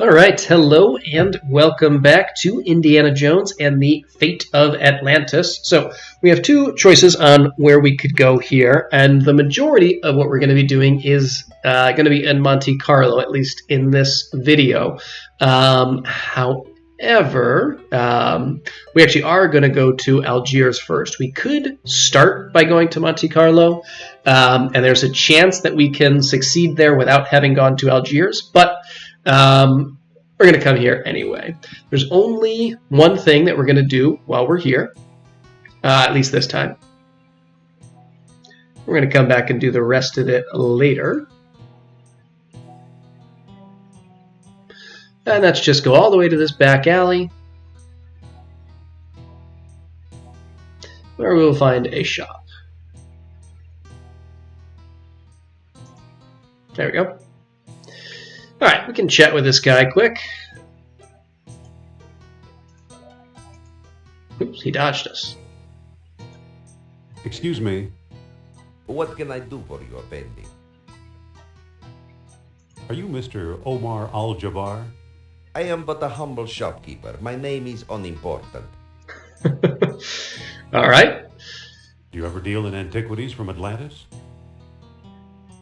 All right, hello and welcome back to Indiana Jones and the Fate of Atlantis. So we have two choices on where we could go here, and the majority of what we're going to be doing is going to be in Monte Carlo, at least in this video. However, we actually are going to go to Algiers first. We could start by going to Monte Carlo, and there's a chance that we can succeed there without having gone to Algiers, but we're going to come here anyway. There's only one thing that we're going to do while we're here, at least this time. We're going to come back and do the rest of it later. And that's just go all the way to this back alley, where we'll find a shop. There we go. All right, we can chat with this guy quick. Oops, he dodged us. Excuse me, What can I do for you, Bendy? are you Mr. Omar Al-Jabbar? I am but a humble shopkeeper. My name is unimportant. All right. Do you ever deal in antiquities from Atlantis?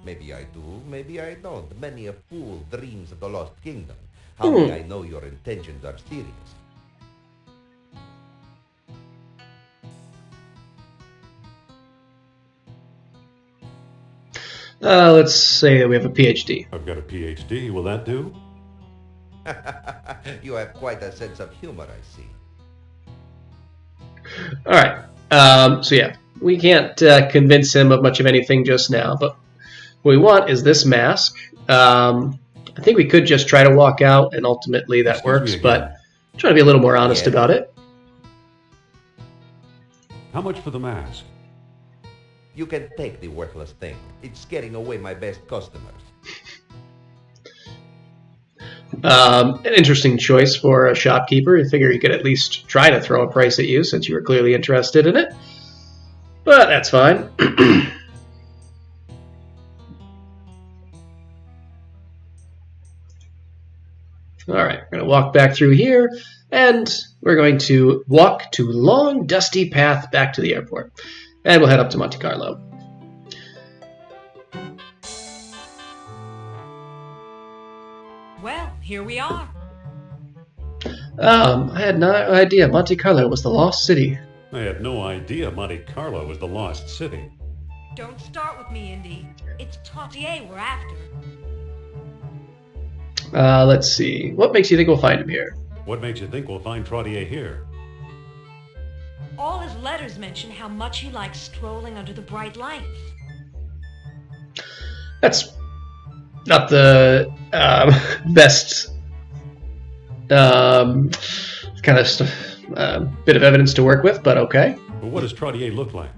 Maybe I do, maybe I don't. Many a fool dreams of the lost kingdom. How may I know your intentions are serious? Let's say that we have a PhD. I've got a PhD, will that do? You have quite a sense of humor, I see. All right. So yeah, we can't convince him of much of anything just now, but what we want is this mask. I think we could just try to walk out, and ultimately that works, but I'm trying to be a little more honest about it. How much for the mask? You can take the worthless thing. It's scaring away my best customers. An interesting choice for a shopkeeper. You figure he could at least try to throw a price at you since you were clearly interested in it. But that's fine. All right, we're going to walk back through here, and we're going to walk to long, dusty path back to the airport. And we'll head up to Monte Carlo. Well, here we are. I had no idea Monte Carlo was the lost city. I had no idea Monte Carlo was the lost city. Don't start with me, Indy. It's Tautier we're after. Let's see. What makes you think we'll find him here? What makes you think we'll find Trottier here? All his letters mention how much he likes strolling under the bright lights. That's not the best kind of bit of evidence to work with, but okay. But what does Trottier look like?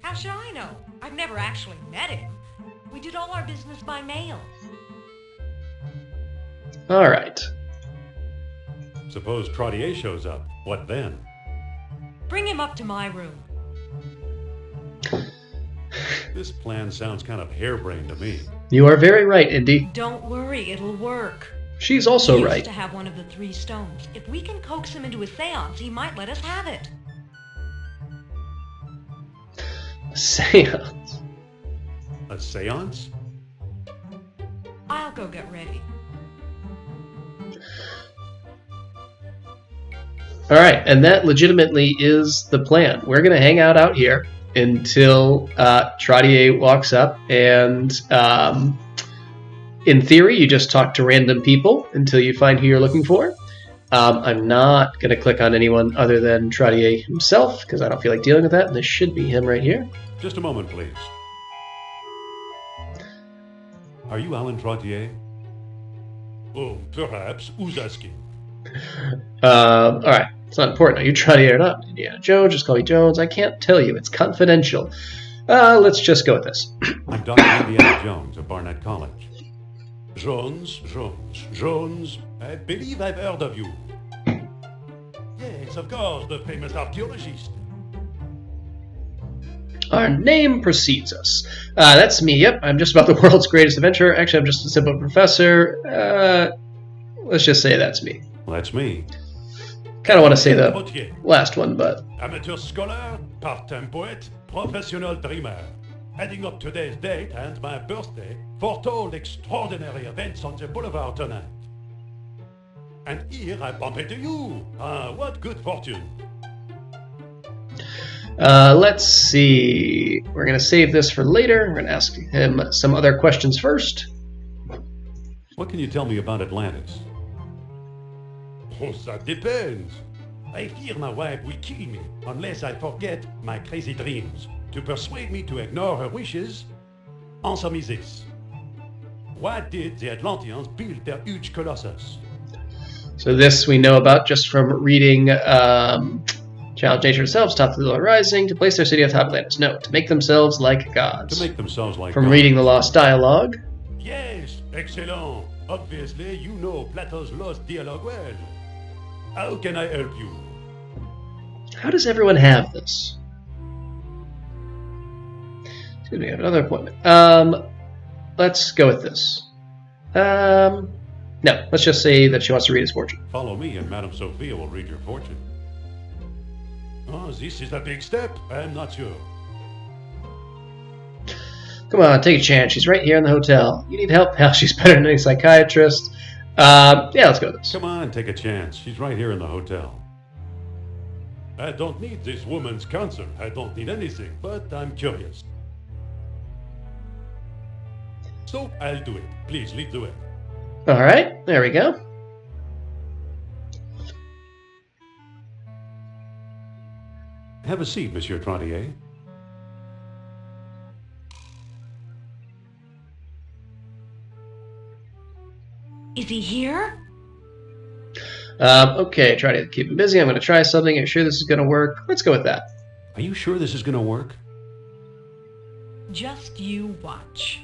How should I know? I've never actually met him. We did all our business by mail. All right. Suppose Trottier shows up. What then? Bring him up to my room. This plan sounds kind of harebrained to me. You are very right, Indy. Don't worry, it'll work. She's also He right. used to have one of the 3 stones. If we can coax him into a seance, he might let us have it. Seance. A seance? I'll go get ready. All right, and that legitimately is the plan. We're going to hang out here until Trottier walks up, and in theory, you just talk to random people until you find who you're looking for. I'm not going to click on anyone other than Trottier himself, because I don't feel like dealing with that, and this should be him right here. Just a moment, please. Are you Alan Trottier? Oh, perhaps. Who's asking? All right. It's not important. Are you Trottier or not? Indiana Jones, just call me Jones. I can't tell you. It's confidential. Let's just go with this. I'm Dr. Indiana Jones of Barnett College. Jones. I believe I've heard of you. Yes, of course, the famous archaeologist. Our name precedes us. That's me. Yep, I'm just about the world's greatest adventurer. Actually, I'm just a simple professor. let's just say that's me. Well, that's me. Kind of want to say the Routier, last one, but amateur scholar, part-time poet, professional dreamer. Adding up today's date and my birthday, foretold extraordinary events on the boulevard tonight. And here I bump into you. Ah, what good fortune. let's see. We're going to save this for later. We're going to ask him some other questions first. What can you tell me about Atlantis? Oh, that depends. I fear my wife will kill me unless I forget my crazy dreams. To persuade me to ignore her wishes, answer me this. Why did the Atlanteans build their huge colossus? So this we know about just from reading Challenge Nature themselves, Top of the Rising, to place their city atop Atlantis. No, to make themselves like gods. To make themselves like From gods. reading the Lost Dialogue. Yes, excellent. Obviously, you know Plato's Lost Dialogue well. How can I help you? How does everyone have this? Excuse me, I have another appointment. Let's go with this. No, let's just say that she wants to read his fortune. Follow me and Madame Sophia will read your fortune. Oh, this is a big step. I'm not sure. Come on, take a chance. She's right here in the hotel. You need help? Hell, she's better than any psychiatrist. Yeah, let's go with this. Come on, take a chance. She's right here in the hotel. I don't need this woman's counsel. I don't need anything, but I'm curious. So I'll do it. Please lead the way. All right, there we go. Have a seat, Monsieur Trontier. Is he here? Okay, try to keep him busy. I'm going to try something. I'm sure this is going to work. Let's go with that. Are you sure this is going to work? Just you watch.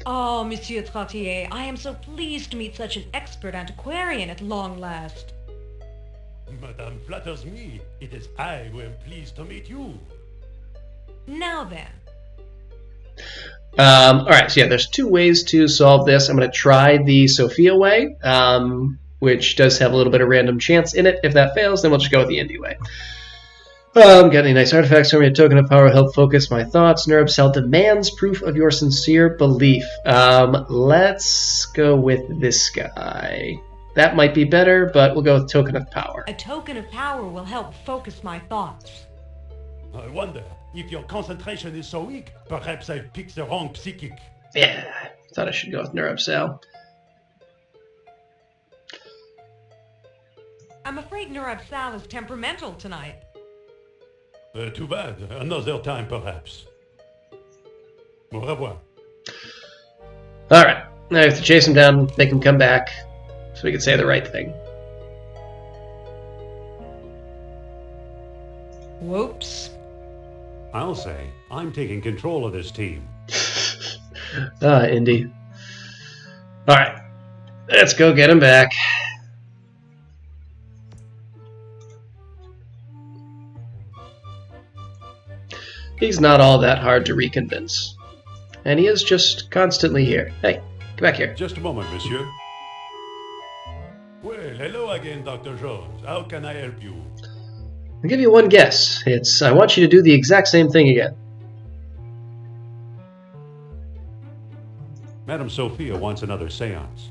Oh, Monsieur Trottier, I am so pleased to meet such an expert antiquarian at long last. Madame flatters me. It is I who am pleased to meet you. Now then. All right, so yeah, there's two ways to solve this. I'm going to try the Sophia way, which does have a little bit of random chance in it. If that fails, then we'll just go with the Indy way. Got any nice artifacts for me? A token of power will help focus my thoughts. Nur-Ab-Sal demands proof of your sincere belief. Let's go with this guy. That might be better, but we'll go with token of power. A token of power will help focus my thoughts. I wonder, if your concentration is so weak, perhaps I've picked the wrong psychic. Yeah, I thought I should go with Nur-Ab-Sal. I'm afraid Nur-Ab-Sal is temperamental tonight. Too bad. Another time, perhaps. Au revoir. All right, now I have to chase him down, make him come back, so we can say the right thing. Whoops. I'll say, I'm taking control of this team. Indy. All right, let's go get him back. He's not all that hard to reconvince. And he is just constantly here. Hey, come back here. Just a moment, monsieur. Well, hello again, Dr. Jones. How can I help you? I'll give you one guess. It's, I want you to do the exact same thing again. Madame Sophia wants another seance.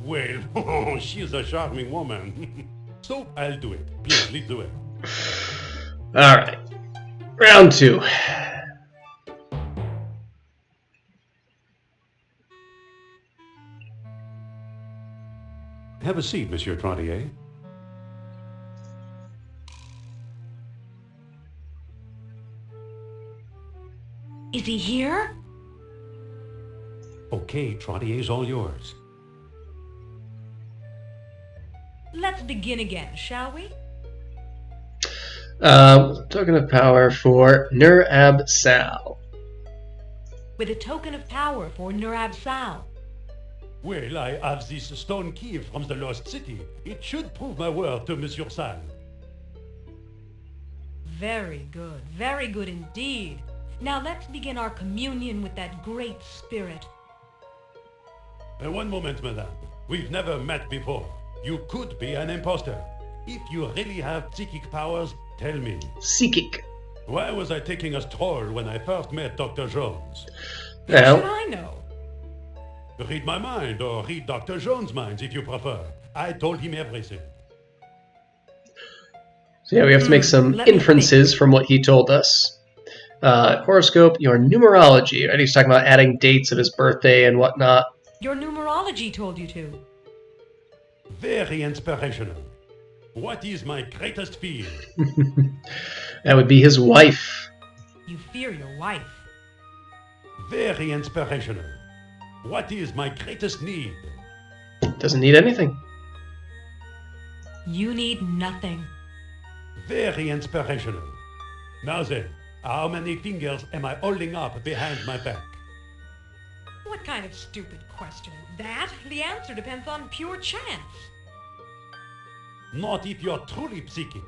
Well, she's a charming woman. So I'll do it. Please lead the way. All right. Round two. Have a seat, Monsieur Trontier. Is he here? Okay, Trontier's all yours. Let's begin again, shall we? Token of power for Nur-Ab-Sal. With a token of power for Nur-Ab-Sal. Well, I have this stone key from the lost city. It should prove my word to Monsieur Sal. Very good indeed. Now let's begin our communion with that great spirit. One moment, madame. We've never met before. You could be an imposter. If you really have psychic powers, tell me. Psychic. Why was I taking a stroll when I first met Dr. Jones? How should Well, I know? Read my mind, or read Dr. Jones' minds if you prefer. I told him everything. so yeah, we have to make some let me inferences from what he told us. Horoscope, your numerology. Right? He's talking about adding dates of his birthday and whatnot. Your numerology told you to. Very inspirational. What is my greatest fear? That would be his wife. You fear your wife. Very inspirational. What is my greatest need? Doesn't need anything. You need nothing. Very inspirational. Now then, how many fingers am I holding up behind my back? What kind of stupid question is that? The answer depends on pure chance. Not if you're truly psychic.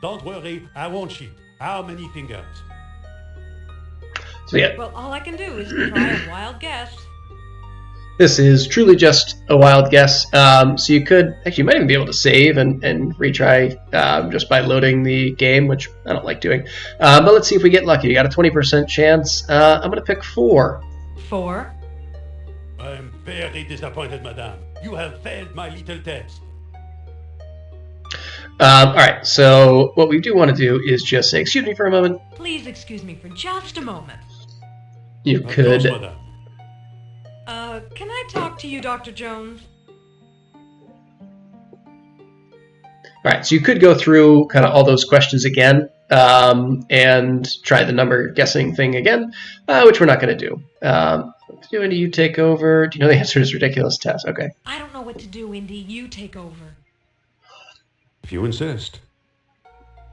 Don't worry, I won't cheat. How many fingers? So yeah, Well, all I can do is try a wild guess. this is truly just a wild guess. So you could actually, you might even be able to save and retry just by loading the game, which I don't like doing. But let's see if we get lucky. You got a 20% chance. I'm going to pick 4. 4. I'm very disappointed, madame. You have failed my little test. All right, so what we do want to do is just say, excuse me for a moment. Please excuse me for just a moment. You Of course, could. madame. Can I talk to you, Dr. Jones? All right, so you could go through kind of all those questions again and try the number guessing thing again, which we're not going to do. Do Indy, you take over. Do you know the answer to this ridiculous test? Okay. I don't know what to do, Indy. You take over. If you insist.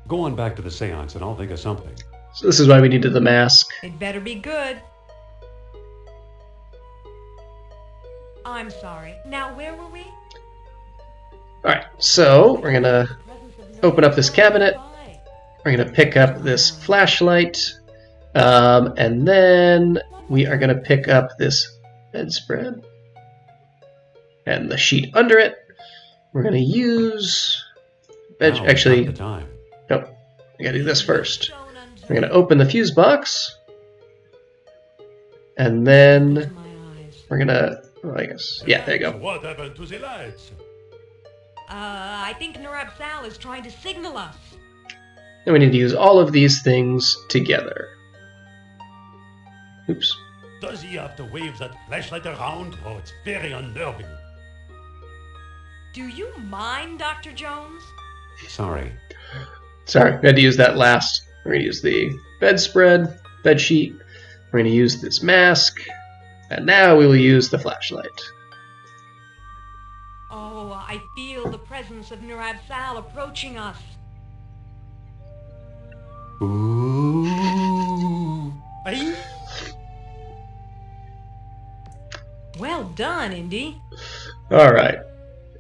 Go on back to the seance and I'll think of something. So this is why we needed the mask. It better be good. I'm sorry. Now, where were we? All right, so we're going to open up this cabinet. We're going to pick up this flashlight. And then we are going to pick up this bedspread and the sheet under it. We're going to use... Now, actually, not the time. nope. We got to do this first. We're going to open the fuse box. And then My eyes. we're going to... Well, I guess. Yeah, there you go. What happened to the lights? I think Nur-Ab-Sal is trying to signal us. And we need to use all of these things together. Oops. Does he have to wave that flashlight around? Oh, it's very unnerving. Do you mind, Dr. Jones? Sorry. Sorry, we had to use that last. We're going to use the bedspread, bed sheet. We're going to use this mask. And now we will use the flashlight. Oh, I feel the presence of Nur-Ab-Sal approaching us. Ooh. Aye? Well done, Indy. All right.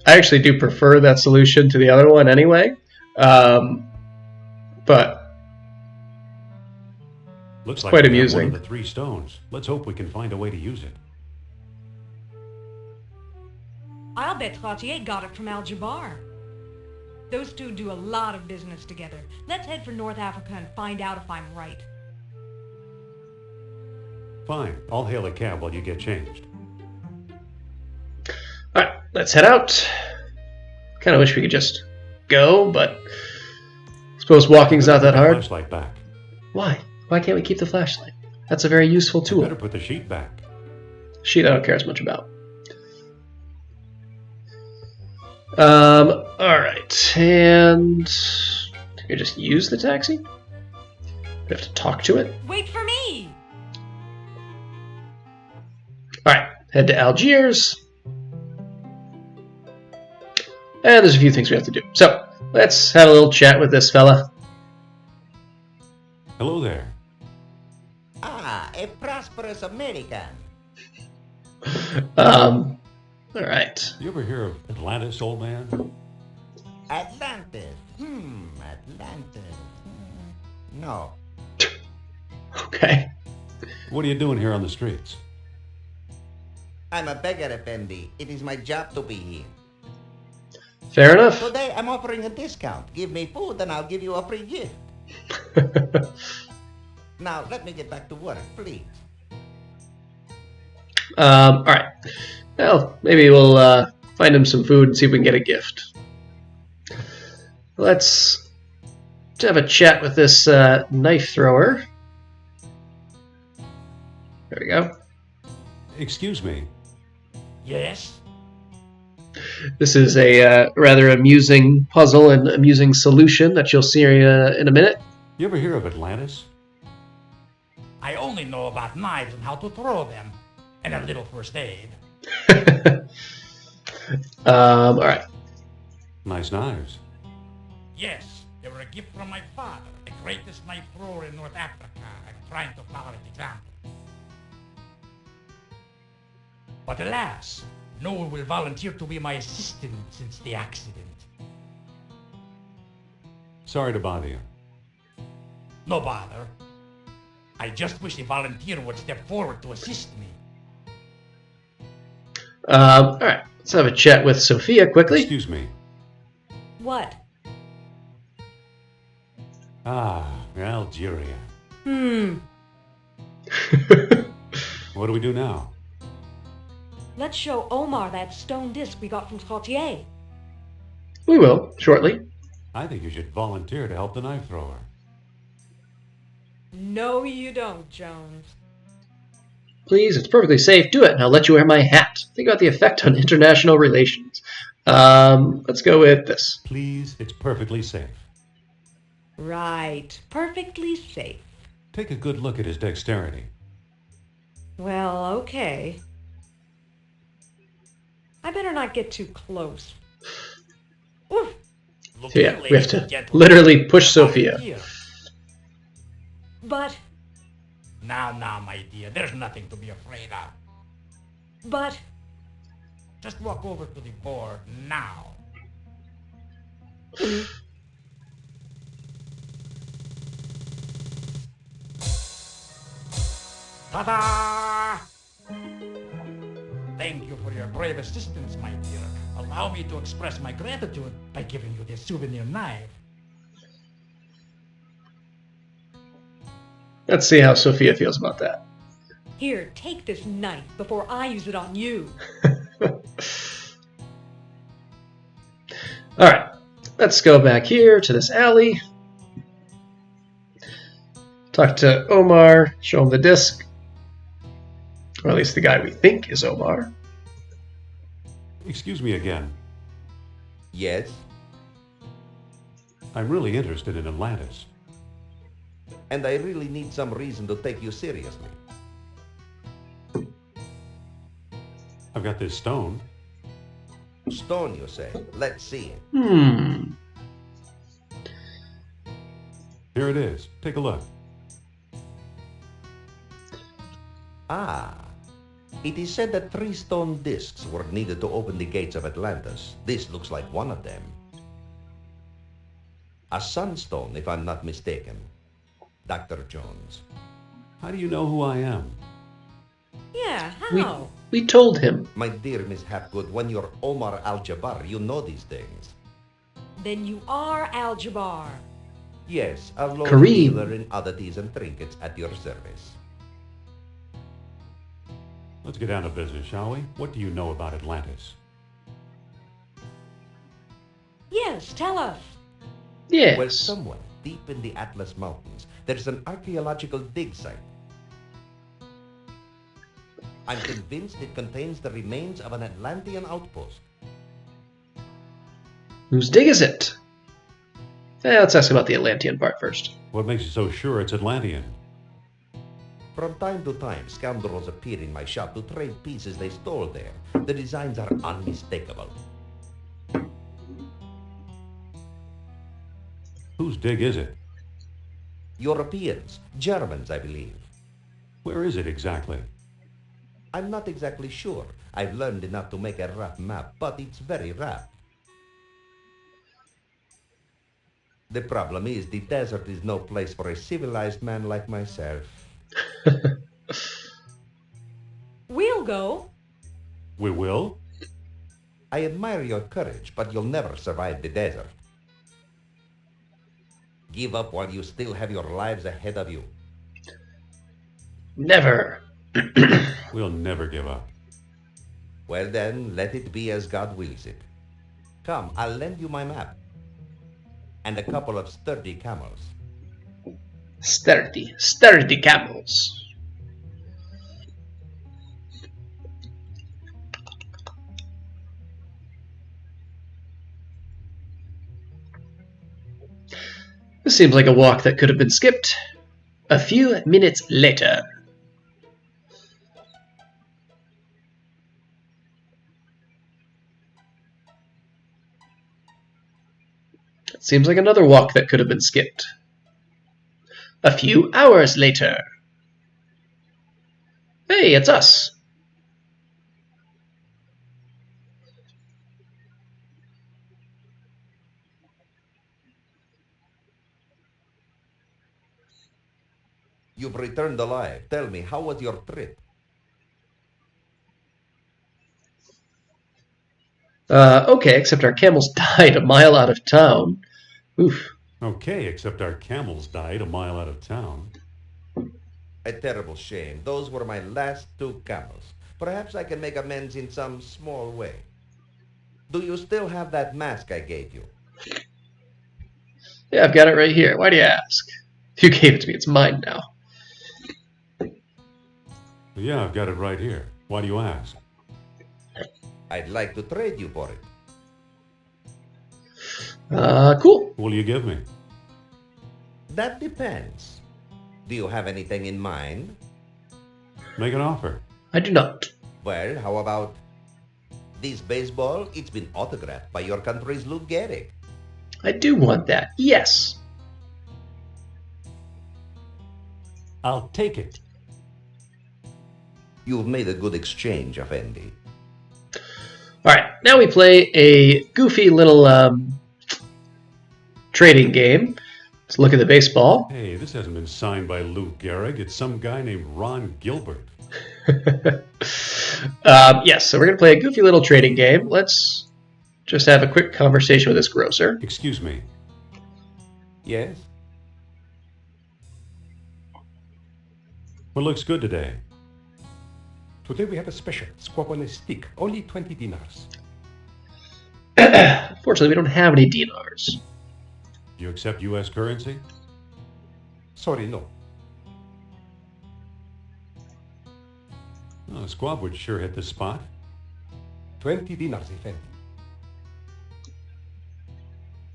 I actually do prefer that solution to the other one anyway. But Looks like quite we have amusing. one of the 3 stones. Let's hope we can find a way to use it. I'll bet Trottier got it from Algiers. Those two do a lot of business together. Let's head for North Africa and find out if I'm right. Fine. I'll hail a cab while you get changed. all right, let's head out. Kind of wish we could just go, but I suppose walking's not that Put the hard. flashlight back. Why? Why can't we keep the flashlight? That's a very useful You tool. better put the sheet back. Sheet I don't care as much about. Alright, and can we just use the taxi? We have to talk to it? Wait for me! Alright, head to Algiers. And there's a few things we have to do. So, let's have a little chat with this fella. Hello there. Ah, a prosperous American. Alright. You ever hear of Atlantis, old man? Atlantis. Atlantis. No. Okay. What are you doing here on the streets? I'm a beggar, Effendi. It is my job to be here. Fair enough. Today I'm offering a discount. Give me food and I'll give you a free gift. Now let me get back to work, please. All right. Well, maybe we'll find him some food and see if we can get a gift. Let's have a chat with this knife thrower. There we go. Excuse me. Yes? This is a rather amusing puzzle and amusing solution that you'll see in a minute. You ever hear of Atlantis? I only know about knives and how to throw them, and a little first aid. All right. Nice knives. Yes, they were a gift from my father, the greatest knife thrower in North Africa. I'm trying to follow his example. But alas, no one will volunteer to be my assistant since the accident. Sorry to bother you. No bother. I just wish a volunteer would step forward to assist me. All right. Let's have a chat with Sophia quickly. Excuse me. What? Ah, Algeria. Hmm. What do we do now? Let's show Omar that stone disc we got from Cartier. We will, shortly. I think you should volunteer to help the knife thrower. No, you don't, Jones. Please, it's perfectly safe. Do it, and I'll let you wear my hat. Think about the effect on international relations. Let's go with this. Please, it's perfectly safe. Right. Perfectly safe. Take a good look at his dexterity. Well, okay. I better not get too close. Oof. Look So yeah, here, we have ladies and to gentlemen. literally push Sophia. Volunteer. But, Now, my dear, there's nothing to be afraid of. but, Just walk over to the board now. Ta-da! Thank you for your brave assistance, my dear. Allow me to express my gratitude by giving you this souvenir knife. Let's see how Sophia feels about that. here, take this knife before I use it on you. All right, let's go back here to this alley. Talk to Omar, show him the disc. Or at least the guy we think is Omar. Excuse me again. Yes? I'm really interested in Atlantis. And I really need some reason to take you seriously. I've got this stone. Stone, you say? Let's see it. Here it is. Take a look. Ah. It is said that 3 stone discs were needed to open the gates of Atlantis. This looks like one of them. A sunstone, if I'm not mistaken. Dr. Jones. How do you know who I am? Yeah, how? We told him. My dear Miss Hapgood, when you're Omar Al-Jabbar, you know these things. Then you are Al-Jabbar. Yes, a lone Kareem. dealer in oddities and trinkets at your service. Let's get down to business, shall we? What do you know about Atlantis? Yes, tell us. Yes. Well, somewhere deep in the Atlas Mountains, there's an archaeological dig site. I'm convinced it contains the remains of an Atlantean outpost. Whose dig is it? Let's ask about the Atlantean part first. What makes you so sure it's Atlantean? From time to time, scoundrels appear in my shop to trade pieces they stole there. The designs are unmistakable. Whose dig is it? Europeans, Germans, I believe. Where is it exactly? I'm not exactly sure. I've learned enough to make a rough map, but it's very rough. The problem is the desert is no place for a civilized man like myself. We'll go. We will? I admire your courage, but you'll never survive the desert. Give up while you still have your lives ahead of you. Never. We'll never give up. Well then, let it be as God wills it. Come, I'll lend you my map. And a couple of sturdy camels. Sturdy camels. This seems like a walk that could have been skipped. A few minutes later. It seems like another walk that could have been skipped. A few hours later. Hey, it's us. You've returned alive. Tell me, how was your trip? Okay, except our camels died a mile out of town. Oof. Okay, except our camels died a mile out of town. A terrible shame. Those were my last 2 camels. Perhaps I can make amends in some small way. Do you still have that mask I gave you? Yeah, I've got it right here. Why do you ask? You gave it to me. It's mine now. Yeah, I've got it right here. Why do you ask? I'd like to trade you for it. Cool. What will you give me? That depends. Do you have anything in mind? Make an offer. I do not. Well, how about this baseball? It's been autographed by your country's Lou Gehrig. I do want that. Yes. I'll take it. You've made a good exchange, Effendi. All right. Now we play a goofy little trading game. Let's look at the baseball. Hey, this hasn't been signed by Lou Gehrig. It's some guy named Ron Gilbert. Yes, so we're going to play a goofy little trading game. Let's just have a quick conversation with this grocer. Excuse me. Yes? What looks good today? Today we have a special, squab on a stick, only 20 dinars. Unfortunately, we don't have any dinars. Do you accept U.S. currency? Sorry, no. Oh, the squab would sure hit the spot. 20 dinars, Effendi.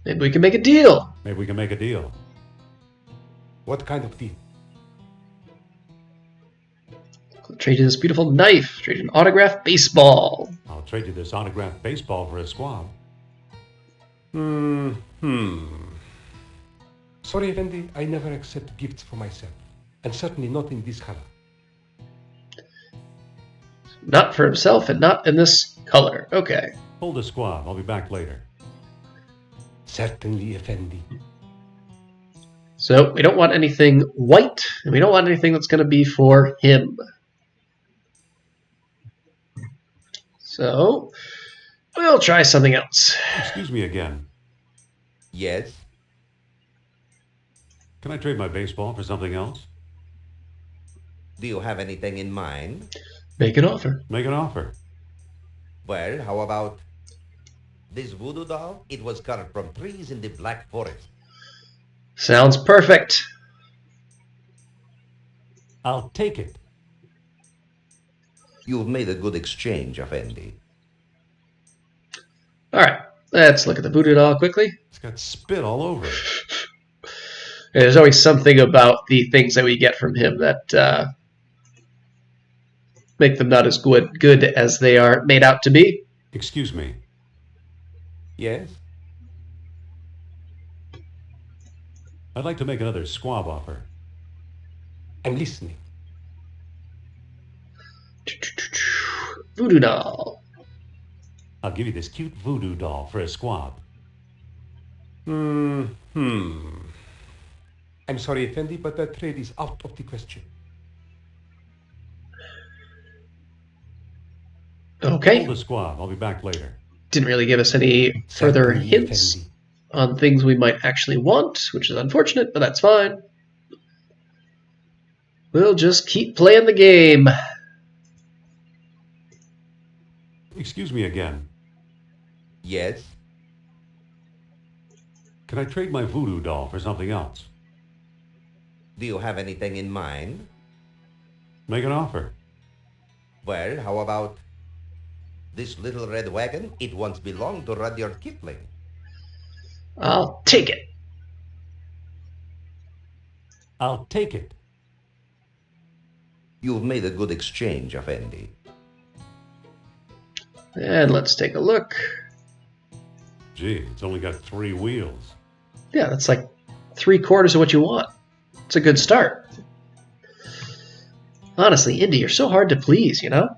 Maybe we can make a deal. Maybe we can make a deal. What kind of deal? I'll trade you this beautiful knife. Trade you an autographed baseball. I'll trade you this autographed baseball for a squab. Sorry, Effendi, I never accept gifts for myself. And certainly not in this color. Not for himself and not in this color. Okay. Hold the squab. I'll be back later. Certainly, Effendi. So we don't want anything white, and we don't want anything that's going to be for him. So we'll try something else. Excuse me again. Yes? Can I trade my baseball for something else? Do you have anything in mind? Make an offer. Make an offer. Well, how about this voodoo doll? It was carved from trees in the Black Forest. Sounds perfect. I'll take it. You've made a good exchange, Effendi. All right. Let's look at the voodoo doll quickly. It's got spit all over it. There's always something about the things that we get from him that make them not as good as they are made out to be. Excuse me. Yes? I'd like to make another squab offer. I'm listening. Voodoo doll. I'll give you this cute voodoo doll for a squab. I'm sorry, Effendi, but that trade is out of the question. Okay. Hold the squab. I'll be back later. Didn't really give us any further Certainly, hints Effendi. on things we might actually want, which is unfortunate, but that's fine. We'll just keep playing the game. Excuse me again. Yes? Can I trade my voodoo doll for something else? Do you have anything in mind? Make an offer. Well, how about this little red wagon? It once belonged to Rudyard Kipling. I'll take it. I'll take it. You've made a good exchange, Effendi. And let's take a look. Gee, it's only got 3 wheels. Yeah, that's like 3/4 of what you want. It's a good start. Honestly, Indy, you're so hard to please, you know?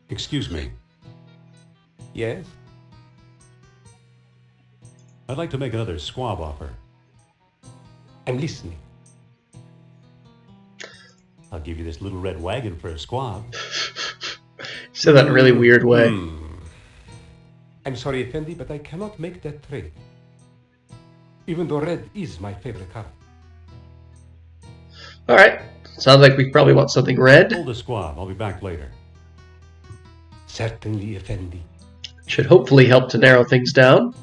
Excuse me. Yes? I'd like to make another squab offer. I'm listening. I'll give you this little red wagon for a squab. Said that in a really weird way. I'm sorry, Effendi, but I cannot make that trade. Even though red is my favorite color. Alright, sounds like we probably want something red. Hold the squab. I'll be back later. Certainly, Effendi. Should hopefully help to narrow things down.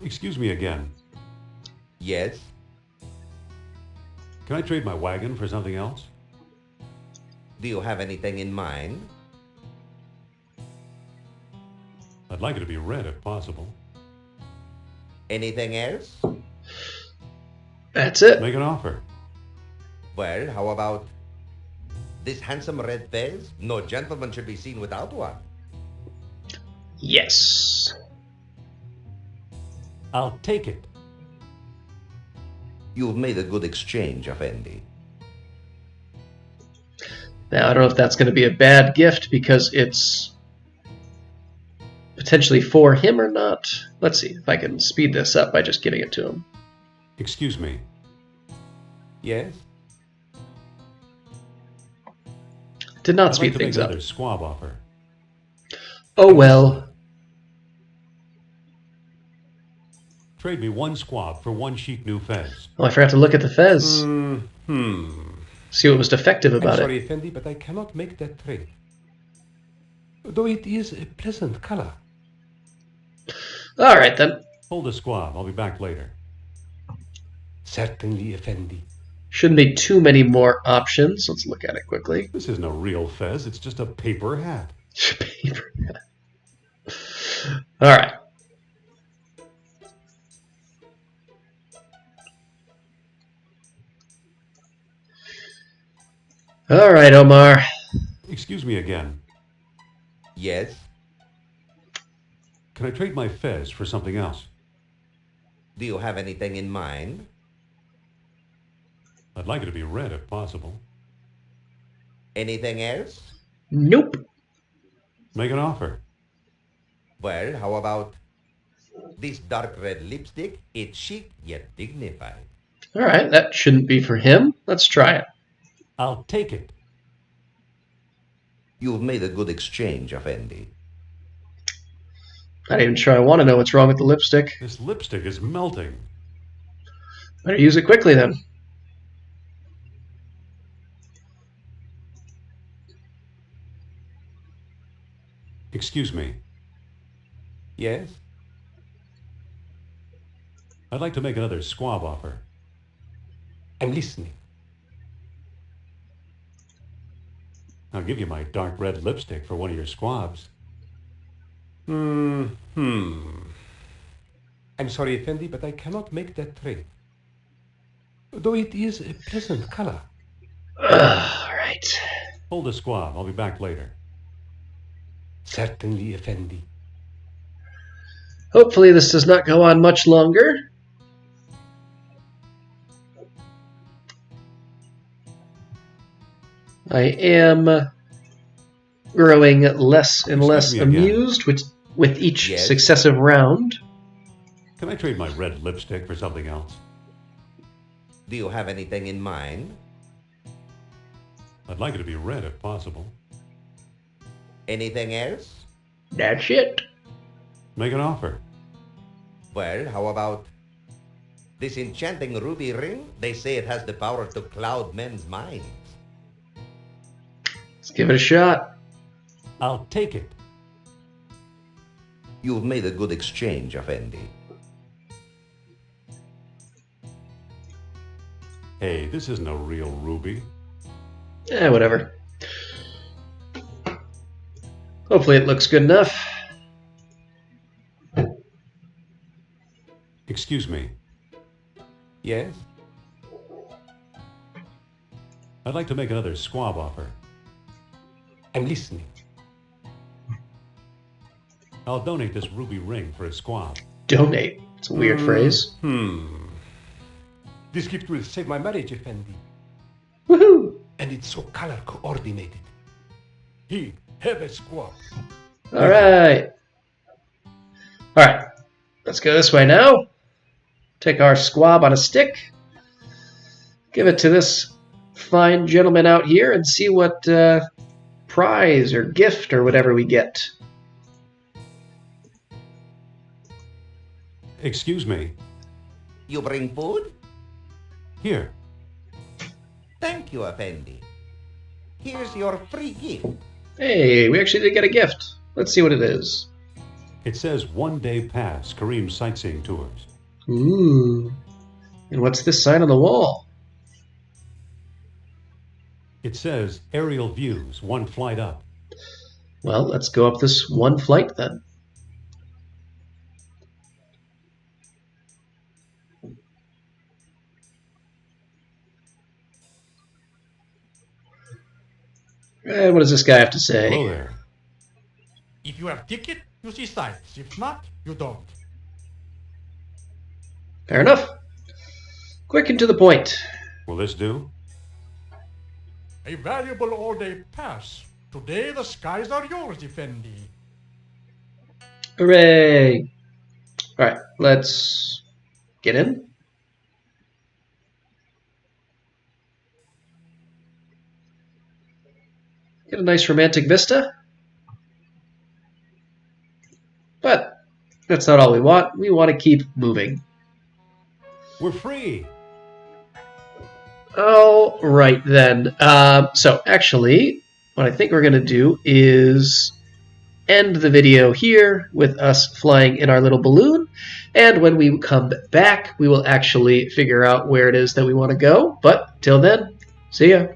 Excuse me again. Yes? Can I trade my wagon for something else? Do you have anything in mind? I'd like it to be red if possible. Anything else? That's it. Make an offer. Well, how about this handsome red fez? No gentleman should be seen without one. Yes. I'll take it. You've made a good exchange, Effendi. Now, I don't know if that's going to be a bad gift because it's potentially for him or not. Let's see if I can speed this up by just giving it to him. Excuse me. Yes? Did not I'd speed like to make things up. another squab offer. Oh well. Trade me 1 squab for 1 chic new fez. Oh, I forgot to look at the fez. Hmm. See what was defective I'm about sorry, it. Effendi, but I cannot make that trade. Though it is a pleasant color. Alright then. Hold the squab. I'll be back later. Certainly, Effendi. Shouldn't be too many more options. Let's look at it quickly. This isn't a real fez. It's just a paper hat. Paper. Alright. Alright, Omar. Excuse me again. Yes? Can I trade my fez for something else? Do you have anything in mind? I'd like it to be red if possible. Anything else? Nope. Make an offer. Well, how about this dark red lipstick? It's chic yet dignified. Alright, that shouldn't be for him. Let's try it. I'll take it. You've made a good exchange, Effendi. Not even sure I want to know what's wrong with the lipstick. This lipstick is melting. Better use it quickly then. Excuse me. Yes? I'd like to make another squab offer. I'm listening. I'll give you my dark red lipstick for 1 of your squabs. I'm sorry, Effendi, but I cannot make that trade. Though it is a pleasant color. Alright. Hold the squab. I'll be back later. Certainly, Effendi. Hopefully this does not go on much longer. I am growing less and less Excuse me again. amused with each Yes? successive round. Can I trade my red lipstick for something else? Do you have anything in mind? I'd like it to be red if possible. Anything else? That's it. Make an offer. Well, how about this enchanting ruby ring? They say it has the power to cloud men's minds. Let's give it a shot. I'll take it. You've made a good exchange, Effendi. Hey, this isn't a real ruby. Whatever. Hopefully it looks good enough. Excuse me. Yes? I'd like to make another squab offer. I'm listening. I'll donate this ruby ring for a squab. Donate. It's a weird phrase. This gift will save my marriage, Effendi. Woohoo! And it's so color coordinated. He have a squab. Alright. Alright. Let's go this way now. Take our squab on a stick. Give it to this fine gentleman out here and see what prize or gift or whatever we get. Excuse me. You bring food? Here. Thank you, Effendi. Here's your free gift. Hey, we actually did get a gift. Let's see what it is. It says 1 day pass, Kareem sightseeing tours. Ooh. And what's this sign on the wall? It says aerial views, 1 flight up. Well, let's go up this one flight then. And what does this guy have to say? Hello there. If you have ticket, you see sights. If not, you don't. Fair enough. Quick and to the point. Will this do? A valuable all-day pass. Today the skies are yours, Effendi. Hooray! Alright, let's get in. Get a nice romantic vista. But that's not all we want. We want to keep moving. We're free. All right then. So actually, what I think we're going to do is end the video here with us flying in our little balloon. And when we come back, we will actually figure out where it is that we want to go. But till then, see ya.